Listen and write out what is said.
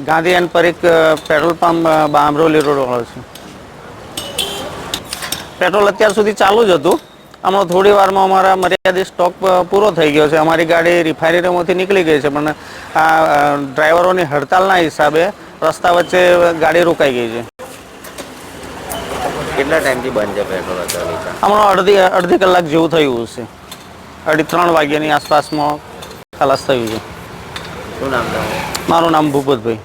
Gandhi and Parikh petrol pump Bamroli road વાળો છે. Petrol અત્યાર સુધી ચાલુ જ હતું. હમણાં થોડી વારમાં અમારા મર્યાદિત સ્ટોક પૂરો થઈ ગયો છે. અમારી ગાડી રિફાઇનરીમાંથી નીકળી ગઈ છે, પણ આ ડ્રાઈવરોની હડતાલના હિસાબે રસ્તા વચ્ચે ગાડી રોકાઈ ગઈ છે. કેટલા ટાઈમથી બંધ છે પેટ્રોલ અત્યારે? હમણાં અડધી કલાક જેવું થયું છે. 3:30 વાગ્યાની આસપાસમાં ખલાસ થયું છે. શું નામ તમારું? મારું નામ ભૂપતભાઈ.